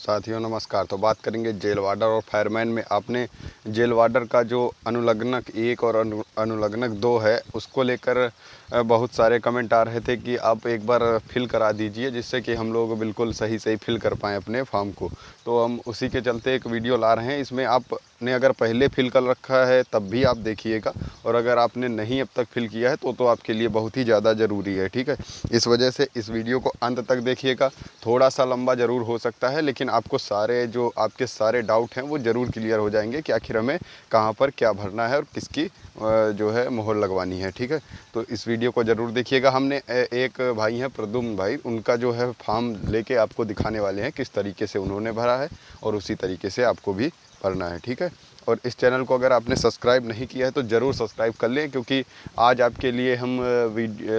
साथियों नमस्कार। तो बात करेंगे जेल वार्डर और फायरमैन में। आपने जेल वार्डर का जो अनुलग्नक 1 और अनुलग्नक 2 है उसको लेकर बहुत सारे कमेंट आ रहे थे कि आप एक बार फिल करा दीजिए, जिससे कि हम लोग बिल्कुल सही फिल कर पाएँ अपने फॉर्म को। तो हम उसी के चलते एक वीडियो ला रहे हैं। इसमें आपने अगर पहले फिल कर रखा है तब भी आप देखिएगा, और अगर आपने नहीं अब तक फिल किया है तो आपके लिए बहुत ही ज़्यादा ज़रूरी है। ठीक है, इस वजह से इस वीडियो को अंत तक देखिएगा। थोड़ा सा लंबा ज़रूर हो सकता है, लेकिन आपको आपके सारे डाउट हैं वो ज़रूर क्लियर हो जाएंगे कि आखिर हमें कहाँ पर क्या भरना है और किसकी जो है मोहर लगवानी है। ठीक है, तो इस वीडियो को ज़रूर देखिएगा। हमने एक भाई हैं प्रद्युम्न भाई, उनका जो है फॉर्म लेके आपको दिखाने वाले हैं किस तरीके से उन्होंने भरा है, और उसी तरीके से आपको भी भरना है। ठीक है, और इस चैनल को अगर आपने सब्सक्राइब नहीं किया है तो ज़रूर सब्सक्राइब कर लें, क्योंकि आज आपके लिए हम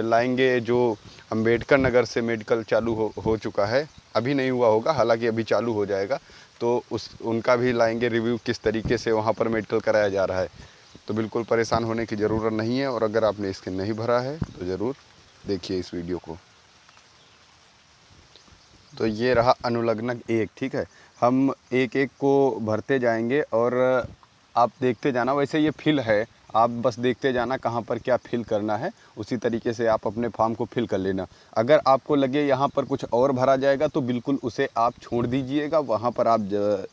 लाएंगे जो अंबेडकर नगर से मेडिकल चालू हो चुका है, अभी नहीं हुआ होगा, हालांकि अभी चालू हो जाएगा, तो उनका भी लाएंगे रिव्यू किस तरीके से वहाँ पर मेडिकल कराया जा रहा है। तो बिल्कुल परेशान होने की ज़रूरत नहीं है, और अगर आपने इसके नहीं भरा है तो ज़रूर देखिए इस वीडियो को। तो ये रहा अनुलग्नक 1। ठीक है, हम एक एक को भरते जाएंगे और आप देखते जाना। वैसे ये फिल है, आप बस देखते जाना कहाँ पर क्या फिल करना है, उसी तरीके से आप अपने फॉर्म को फिल कर लेना। अगर आपको लगे यहाँ पर कुछ और भरा जाएगा तो बिल्कुल उसे आप छोड़ दीजिएगा, वहाँ पर आप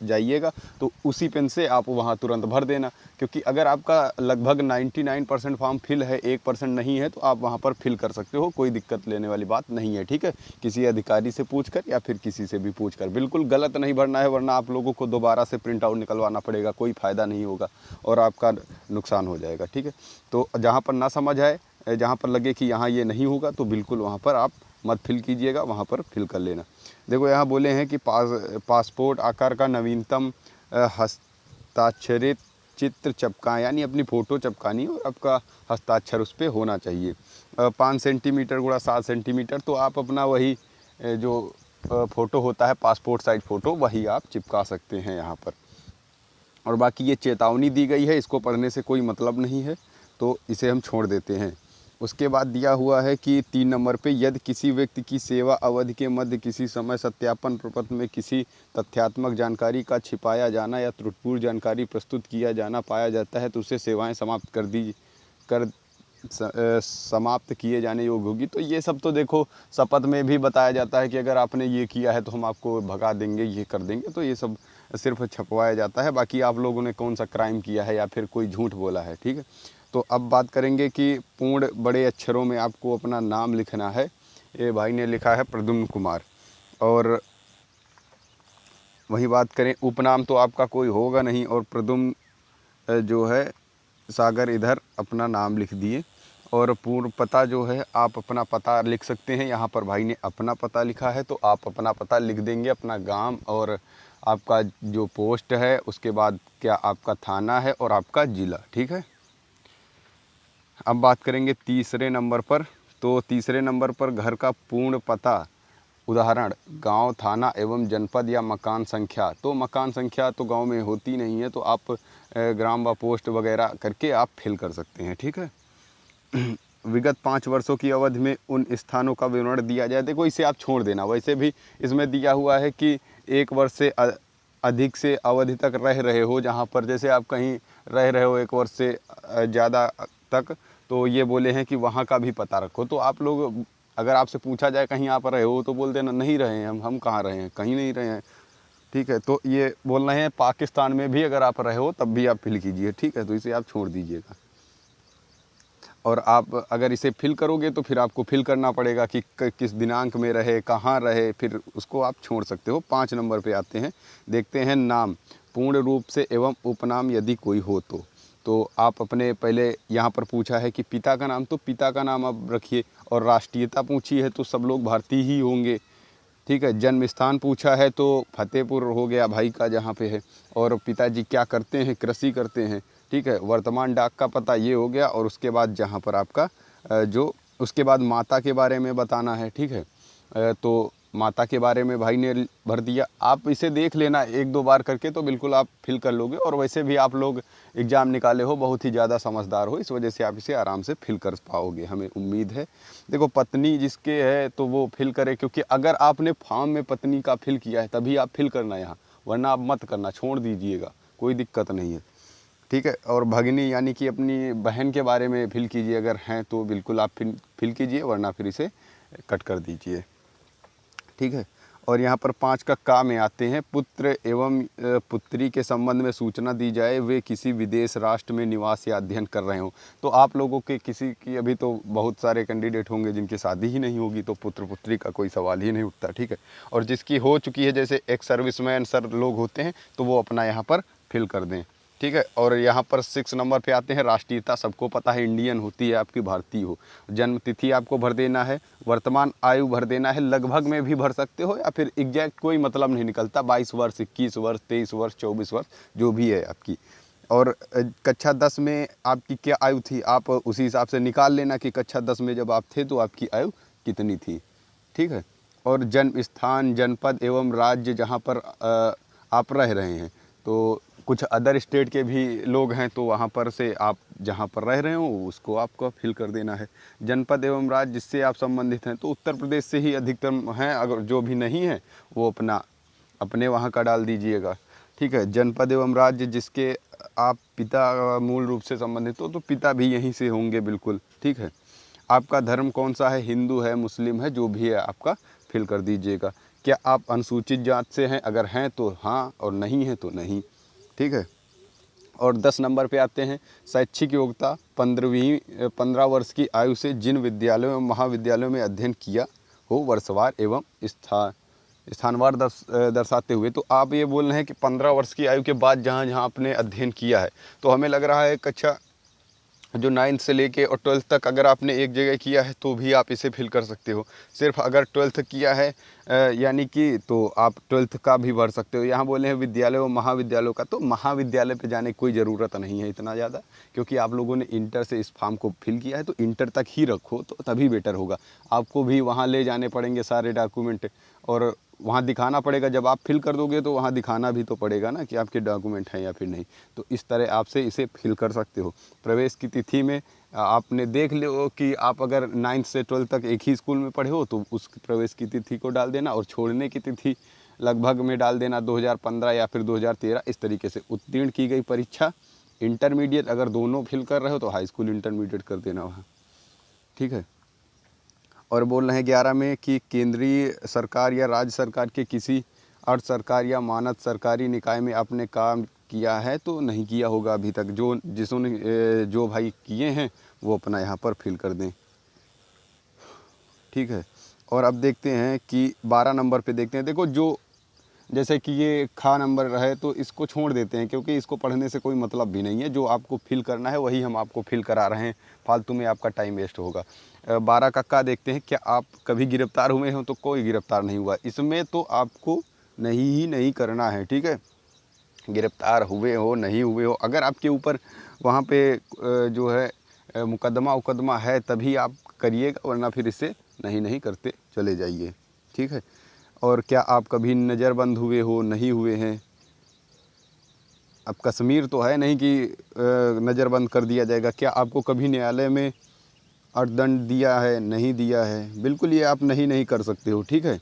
जाइएगा तो उसी पेन से आप वहाँ तुरंत भर देना। क्योंकि अगर आपका लगभग 99% फॉर्म फिल है, 1% नहीं है, तो आप वहाँ पर फिल कर सकते हो, कोई दिक्कत लेने वाली बात नहीं है। ठीक है, किसी अधिकारी से पूछकर या फिर किसी से भी पूछकर, बिल्कुल गलत नहीं भरना है, वरना आप लोगों को दोबारा से प्रिंट आउट निकलवाना पड़ेगा, कोई फ़ायदा नहीं होगा और आपका नुकसान हो जाएगा। ठीक है, तो जहाँ पर ना समझ आए, जहाँ पर लगे कि यहाँ ये नहीं होगा, तो बिल्कुल वहाँ पर आप मत फिल कीजिएगा, वहाँ पर फिल कर लेना। देखो यहाँ बोले हैं कि पासपोर्ट आकार का नवीनतम हस्ताक्षरित चित्र चिपकाएं, यानी अपनी फ़ोटो चिपकानी और आपका हस्ताक्षर उस पर होना चाहिए। 5 सेंटीमीटर गुणा 7 सेंटीमीटर, तो आप अपना वही जो फ़ोटो होता है पासपोर्ट साइज फ़ोटो, वही आप चिपका सकते हैं यहाँ पर। और बाकी ये चेतावनी दी गई है, इसको पढ़ने से कोई मतलब नहीं है, तो इसे हम छोड़ देते हैं। उसके बाद दिया हुआ है कि 3 नंबर पे, यदि किसी व्यक्ति की सेवा अवधि के मध्य किसी समय सत्यापन प्रपत्र में किसी तथ्यात्मक जानकारी का छिपाया जाना या त्रुटिपूर्ण जानकारी प्रस्तुत किया जाना पाया जाता है तो उसे सेवाएं समाप्त किए जाने योग्य होगी। तो ये सब तो देखो शपथ में भी बताया जाता है कि अगर आपने ये किया है तो हम आपको भगा देंगे, ये कर देंगे, तो ये सब सिर्फ छपवाया जाता है। बाकी आप लोगों ने कौन सा क्राइम किया है या फिर कोई झूठ बोला है। ठीक है, तो अब बात करेंगे कि पूर्ण बड़े अक्षरों में आपको अपना नाम लिखना है। ये भाई ने लिखा है प्रद्युम्न कुमार। और वही बात करें, उपनाम तो आपका कोई होगा नहीं, और प्रद्युम्न जो है सागर इधर अपना नाम लिख दिए। और पूर्ण पता जो है आप अपना पता लिख सकते हैं। यहाँ पर भाई ने अपना पता लिखा है, तो आप अपना पता लिख देंगे, अपना गांव और आपका जो पोस्ट है, उसके बाद क्या आपका थाना है और आपका ज़िला। ठीक है, अब बात करेंगे तीसरे नंबर पर। तो तीसरे नंबर पर घर का पूर्ण पता, उदाहरण गांव, थाना एवं जनपद या मकान संख्या। तो मकान संख्या तो गांव में होती नहीं है, तो आप ग्राम व पोस्ट वगैरह करके आप फिल कर सकते हैं। ठीक है, विगत 5 वर्षों की अवधि में उन स्थानों का विवरण दिया जाए। देखो इसे आप छोड़ देना। वैसे भी इसमें दिया हुआ है कि 1 वर्ष से अधिक से अवधि तक रह रहे हो, जहाँ पर जैसे आप कहीं रह रहे हो 1 वर्ष से ज़्यादा तक, तो ये बोले हैं कि वहाँ का भी पता रखो। तो आप लोग, अगर आपसे पूछा जाए कहीं आप रहे हो, तो बोल देना नहीं रहे हैं हम कहाँ रहे हैं, कहीं नहीं रहे हैं। ठीक है, तो ये बोल रहे हैं पाकिस्तान में भी अगर आप रहे हो तब भी आप फिल कीजिए। ठीक है, तो इसे आप छोड़ दीजिएगा। और आप अगर इसे फिल करोगे तो फिर आपको फिल करना पड़ेगा कि किस दिनांक में रहे, कहाँ रहे, फिर उसको आप छोड़ सकते हो। 5 नंबर पे आते हैं, देखते हैं नाम पूर्ण रूप से एवं उपनाम यदि कोई हो तो आप अपने, पहले यहाँ पर पूछा है कि पिता का नाम, तो पिता का नाम आप रखिए। और राष्ट्रीयता पूछी है तो सब लोग भारतीय ही होंगे। ठीक है, जन्म स्थान पूछा है तो फतेहपुर हो गया भाई का, जहाँ पे है। और पिताजी क्या करते हैं, कृषि करते हैं। ठीक है, वर्तमान डाक का पता ये हो गया। और उसके बाद जहाँ पर आपका जो उसके बाद माता के बारे में बताना है। ठीक है, तो माता के बारे में भाई ने भर दिया। आप इसे देख लेना 1-2 बार करके, तो बिल्कुल आप फिल कर लोगे। और वैसे भी आप लोग एग्ज़ाम निकाले हो, बहुत ही ज़्यादा समझदार हो, इस वजह से आप इसे आराम से फिल कर पाओगे, हमें उम्मीद है। देखो, पत्नी जिसके है तो वो फिल करे, क्योंकि अगर आपने फॉर्म में पत्नी का फिल किया है तभी आप फिल करना यहाँ, वरना आप मत करना, छोड़ दीजिएगा, कोई दिक्कत नहीं है, ठीक है। और भगिनी यानी कि अपनी बहन के बारे में फिल कीजिए, अगर हैं तो बिल्कुल आप फिल कीजिए, वरना फिर इसे कट कर दीजिए, ठीक है। और यहाँ पर 5 का का में आते हैं, पुत्र एवं पुत्री के संबंध में सूचना दी जाए, वे किसी विदेश राष्ट्र में निवास या अध्ययन कर रहे हों। तो आप लोगों के किसी की, अभी तो बहुत सारे कैंडिडेट होंगे जिनकी शादी ही नहीं होगी, तो पुत्र पुत्री का कोई सवाल ही नहीं उठता, ठीक है। और जिसकी हो चुकी है, जैसे एक्स सर्विसमैन सर लोग होते हैं, तो वो अपना यहाँ पर फिल कर दें, ठीक है। और यहाँ पर 6 नंबर पे आते हैं, राष्ट्रीयता सबको पता है, इंडियन होती है आपकी, भारतीय हो। जन्म तिथि आपको भर देना है, वर्तमान आयु भर देना है, लगभग में भी भर सकते हो या फिर एग्जैक्ट, कोई मतलब नहीं निकलता, 22 वर्ष, 21 वर्ष, 23 वर्ष, 24 वर्ष, जो भी है आपकी। और कक्षा 10 में आपकी क्या आयु थी, आप उसी हिसाब से निकाल लेना कि कक्षा 10 में जब आप थे तो आपकी आयु कितनी थी, ठीक है। और जन्म स्थान, जनपद एवं राज्य जहाँ पर आप रह रहे हैं, तो कुछ अदर स्टेट के भी लोग हैं, तो वहाँ पर से आप जहाँ पर रह रहे हो उसको आपको फिल कर देना है। जनपद एवं राज्य जिससे आप संबंधित हैं, तो उत्तर प्रदेश से ही अधिकतम हैं, अगर जो भी नहीं है वो अपने वहाँ का डाल दीजिएगा, ठीक है। जनपद एवं राज्य जिसके आप पिता मूल रूप से संबंधित हो, तो पिता भी यहीं से होंगे, बिल्कुल, ठीक है। आपका धर्म कौन सा है, हिंदू है, मुस्लिम है, जो भी है आपका फिल कर दीजिएगा। क्या आप अनुसूचित जात से हैं, अगर हैं तो हाँ, और नहीं है तो नहीं, ठीक है। और 10 नंबर पे आते हैं, शैक्षिक योग्यता 15 वर्ष की आयु से जिन विद्यालयों एवं महाविद्यालयों में अध्ययन किया हो, वर्षवार एवं स्थानवार दर्शाते हुए। तो आप ये बोल रहे हैं कि 15 वर्ष की आयु के बाद जहाँ जहाँ आपने अध्ययन किया है, तो हमें लग रहा है कक्षा जो 9th से लेके और 12th तक अगर आपने एक जगह किया है तो भी आप इसे फिल कर सकते हो। सिर्फ अगर 12th किया है यानी कि, तो आप 12th का भी भर सकते हो। यहाँ बोले हैं विद्यालय और महाविद्यालयों का, तो महाविद्यालय पे जाने की कोई ज़रूरत नहीं है इतना ज़्यादा, क्योंकि आप लोगों ने इंटर से इस फॉर्म को फिल किया है, तो इंटर तक ही रखो, तो तभी बेटर होगा। आपको भी वहाँ ले जाने पड़ेंगे सारे डॉक्यूमेंट, और वहाँ दिखाना पड़ेगा, जब आप फिल कर दोगे तो वहाँ दिखाना भी तो पड़ेगा ना कि आपके डॉक्यूमेंट हैं या फिर नहीं। तो इस तरह आपसे इसे फिल कर सकते हो। प्रवेश की तिथि में आपने देख लो कि आप अगर 9th से 12th तक एक ही स्कूल में पढ़े हो, तो उस प्रवेश की तिथि को डाल देना, और छोड़ने की तिथि लगभग में डाल देना 2015 या फिर 2013, इस तरीके से। उत्तीर्ण की गई परीक्षा, इंटरमीडिएट अगर दोनों फिल कर रहे हो तो हाई स्कूल इंटरमीडिएट कर देना वहाँ, ठीक है। और बोल रहे हैं 11 में कि केंद्रीय सरकार या राज्य सरकार के किसी अर्ध सरकार या मानद सरकारी निकाय में आपने काम किया है, तो नहीं किया होगा अभी तक। जो भाई किए हैं वो अपना यहाँ पर फिल कर दें, ठीक है। और अब देखते हैं कि 12 नंबर पे देखते हैं। देखो, जो जैसे कि ये खा नंबर है तो इसको छोड़ देते हैं, क्योंकि इसको पढ़ने से कोई मतलब भी नहीं है। जो आपको फिल करना है वही हम आपको फिल करा रहे हैं, फालतू में आपका टाइम वेस्ट होगा। 12 का देखते हैं, क्या आप कभी गिरफ्तार हुए हो, तो कोई गिरफ्तार नहीं हुआ। इसमें तो आपको नहीं करना है, ठीक है। गिरफ्तार हुए हो नहीं हुए हो, अगर आपके ऊपर वहाँ पे जो है मुकदमा है तभी आप करिएगा, वरना फिर इसे नहीं करते चले जाइए, ठीक है। और क्या आप कभी नज़रबंद हुए हो, नहीं हुए हैं। अब कश्मीर तो है नहीं कि नज़रबंद कर दिया जाएगा। क्या आपको कभी न्यायालय में अर्थदंड दिया है, नहीं दिया है, बिल्कुल ये आप नहीं कर सकते हो, ठीक है।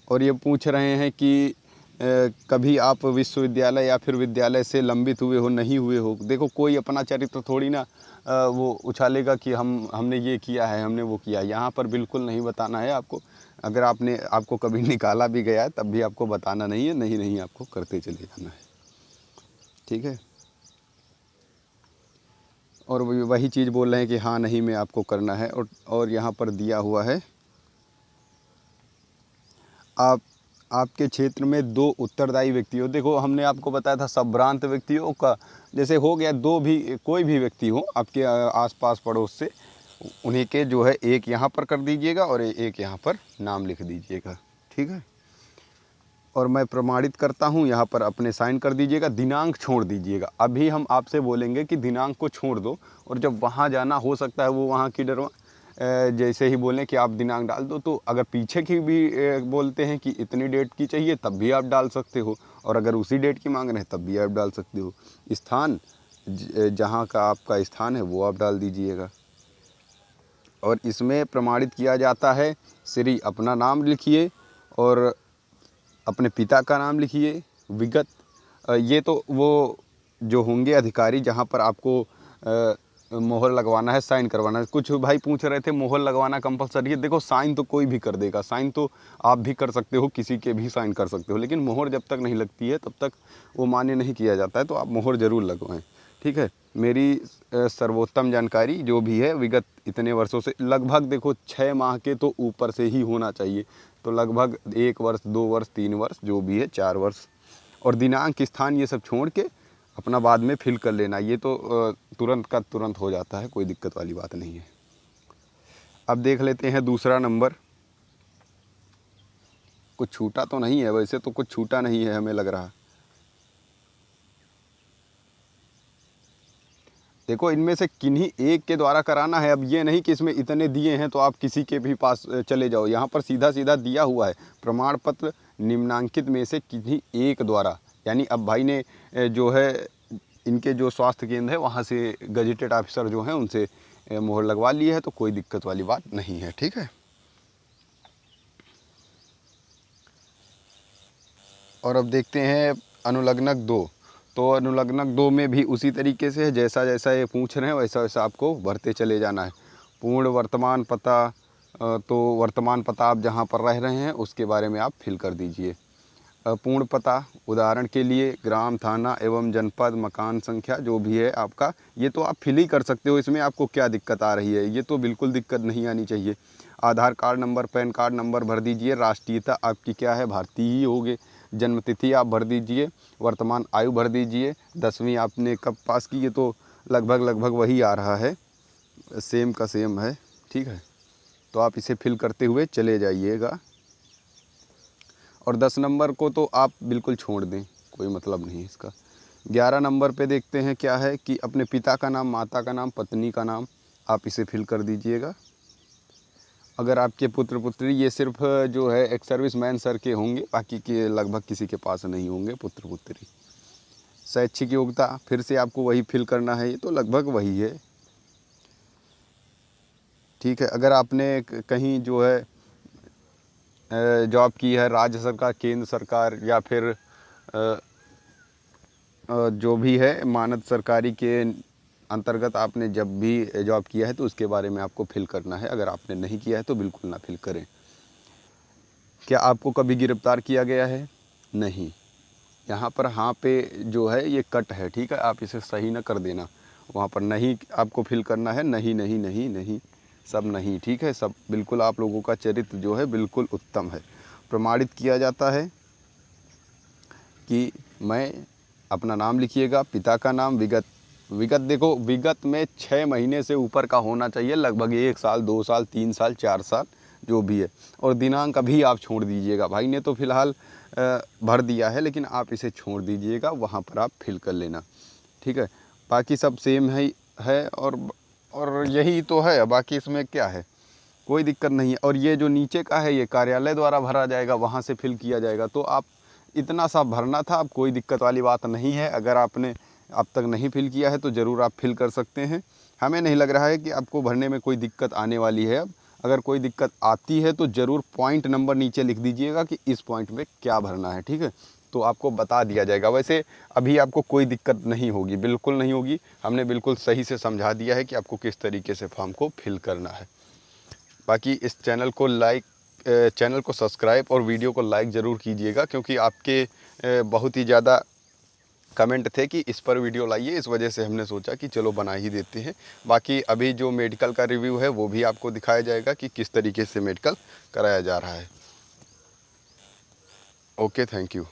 और ये पूछ रहे हैं कि कभी आप विश्वविद्यालय या फिर विद्यालय से लंबित हुए हो, नहीं हुए हो। देखो, कोई अपना चरित्र थोड़ी ना वो उछालेगा कि हमने ये किया है, हमने वो किया है। यहाँ पर बिल्कुल नहीं बताना है आपको। अगर आपको कभी निकाला भी गया है तब भी आपको बताना नहीं है, नहीं आपको करते चले जाना है, ठीक है। और वही चीज़ बोल रहे हैं कि हाँ नहीं में आपको करना है। और यहाँ पर दिया हुआ है, आपके क्षेत्र में 2 उत्तरदायी व्यक्ति हो। देखो, हमने आपको बताया था संभ्रांत व्यक्तियों का, जैसे हो गया 2 भी, कोई भी व्यक्ति हो आपके आसपास पड़ोस से, उन्हीं के जो है एक यहाँ पर कर दीजिएगा और एक यहाँ पर नाम लिख दीजिएगा, ठीक है। और मैं प्रमाणित करता हूँ, यहाँ पर अपने साइन कर दीजिएगा। दिनांक छोड़ दीजिएगा। अभी हम आपसे बोलेंगे कि दिनांक को छोड़ दो, और जब वहाँ जाना, हो सकता है वो वहाँ की जैसे ही बोलें कि आप दिनांक डाल दो, तो अगर पीछे की भी बोलते हैं कि इतनी डेट की चाहिए तब भी आप डाल सकते हो, और अगर उसी डेट की मांग रहे हैं तब भी आप डाल सकते हो। स्थान जहाँ का आपका स्थान है वो आप डाल दीजिएगा। और इसमें प्रमाणित किया जाता है, श्री अपना नाम लिखिए और अपने पिता का नाम लिखिए, विगत ये तो वो जो होंगे अधिकारी जहाँ पर आपको मोहर लगवाना है, साइन करवाना है। कुछ भाई पूछ रहे थे मोहर लगवाना कंपलसरी है। देखो साइन तो कोई भी कर देगा, साइन तो आप भी कर सकते हो, किसी के भी साइन कर सकते हो, लेकिन मोहर जब तक नहीं लगती है तब तक वो मान्य नहीं किया जाता है। तो आप मोहर ज़रूर लगवाएं, ठीक है। मेरी सर्वोत्तम जानकारी जो भी है विगत इतने वर्षों से, लगभग देखो 6 माह के तो ऊपर से ही होना चाहिए, तो लगभग 1 वर्ष 2 वर्ष 3 वर्ष जो भी है 4 वर्ष। और दिनांक स्थान ये सब छोड़ के अपना बाद में फिल कर लेना, ये तो तुरंत का तुरंत हो जाता है, कोई दिक्कत वाली बात नहीं है। अब देख लेते हैं दूसरा नंबर। कुछ छूटा तो नहीं है, वैसे तो कुछ छूटा नहीं है हमें लग रहा। देखो इनमें से किन्हीं एक के द्वारा कराना है। अब ये नहीं कि इसमें इतने दिए हैं तो आप किसी के भी पास चले जाओ, यहाँ पर सीधा सीधा दिया हुआ है प्रमाण पत्र निम्नांकित में से किन्हीं एक द्वारा। यानी अब भाई ने जो है इनके जो स्वास्थ्य केंद्र है वहाँ से गजेटेड ऑफिसर जो हैं उनसे मोहर लगवा ली है, तो कोई दिक्कत वाली बात नहीं है, ठीक है। और अब देखते हैं अनुलग्नक 2। तो अनुलग्नक 2 में भी उसी तरीके से है, जैसा जैसा ये पूछ रहे हैं वैसा वैसा आपको भरते चले जाना है। पूर्ण वर्तमान पता, तो वर्तमान पता आप जहाँ पर रह रहे हैं उसके बारे में आप फिल कर दीजिए। पूर्ण पता उदाहरण के लिए ग्राम, थाना एवं जनपद, मकान संख्या जो भी है आपका, ये तो आप फिल ही कर सकते हो। इसमें आपको क्या दिक्कत आ रही है, ये तो बिल्कुल दिक्कत नहीं आनी चाहिए। Aadhaar card number, PAN card number भर दीजिए। राष्ट्रीयता आपकी क्या है, भारतीय ही होगे। जन्म तिथि आप भर दीजिए। वर्तमान आयु भर दीजिए। 10वीं आपने कब पास की, ये तो लगभग लगभग वही आ रहा है, सेम का सेम है, ठीक है। तो आप इसे फिल करते हुए चले जाइएगा। और 10 नंबर को तो आप बिल्कुल छोड़ दें, कोई मतलब नहीं इसका। 11 नंबर पे देखते हैं क्या है कि अपने पिता का नाम, माता का नाम, पत्नी का नाम आप इसे फिल कर दीजिएगा। अगर आपके पुत्र पुत्री, ये सिर्फ जो है एक सर्विसमैन सर के होंगे, बाकी के लगभग किसी के पास नहीं होंगे पुत्र पुत्री। शैक्षिक योग्यता फिर से आपको वही फिल करना है, ये तो लगभग वही है, ठीक है। अगर आपने कहीं जो है जॉब की है, राज्य सरकार, केंद्र सरकार या फिर जो भी है मानद सरकारी के अंतर्गत आपने जब भी जॉब किया है तो उसके बारे में आपको फिल करना है। अगर आपने नहीं किया है तो बिल्कुल ना फिल करें। क्या आपको कभी गिरफ्तार किया गया है? नहीं। यहाँ पर हाँ पे जो है ये कट है, ठीक है, आप इसे सही ना कर देना। वहाँ पर नहीं आपको फिल करना है, नहीं नहीं नहीं नहीं, सब नहीं, ठीक है। सब बिल्कुल आप लोगों का चरित्र जो है बिल्कुल उत्तम है। प्रमाणित किया जाता है कि मैं, अपना नाम लिखिएगा, पिता का नाम, विगत, विगत देखो विगत में 6 महीने से ऊपर का होना चाहिए, लगभग 1 साल 2 साल 3 साल 4 साल जो भी है। और दिनांक अभी आप छोड़ दीजिएगा, भाई ने तो फ़िलहाल भर दिया है, लेकिन आप इसे छोड़ दीजिएगा, वहाँ पर आप फिल कर लेना, ठीक है। बाकी सब सेम है और यही तो है, बाकी इसमें क्या है, कोई दिक्कत नहीं है। और ये जो नीचे का है ये कार्यालय द्वारा भरा जाएगा, वहाँ से फिल किया जाएगा। तो आप इतना सा भरना था, अब कोई दिक्कत वाली बात नहीं है। अगर आपने अब तक नहीं फिल किया है तो ज़रूर आप फिल कर सकते हैं। हमें नहीं लग रहा है कि आपको भरने में कोई दिक्कत आने वाली है। अब अगर कोई दिक्कत आती है तो ज़रूर पॉइंट नंबर नीचे लिख दीजिएगा कि इस पॉइंट में क्या भरना है, ठीक है, तो आपको बता दिया जाएगा। वैसे अभी आपको कोई दिक्कत नहीं होगी, बिल्कुल नहीं होगी। हमने बिल्कुल सही से समझा दिया है कि आपको किस तरीके से फॉर्म को फिल करना है। बाकी इस चैनल को सब्सक्राइब और वीडियो को लाइक ज़रूर कीजिएगा, क्योंकि आपके बहुत ही ज़्यादा कमेंट थे कि इस पर वीडियो लाइए, इस वजह से हमने सोचा कि चलो बना ही देते हैं। बाकी अभी जो मेडिकल का रिव्यू है वो भी आपको दिखाया जाएगा कि किस तरीके से मेडिकल कराया जा रहा है। Okay, thank you.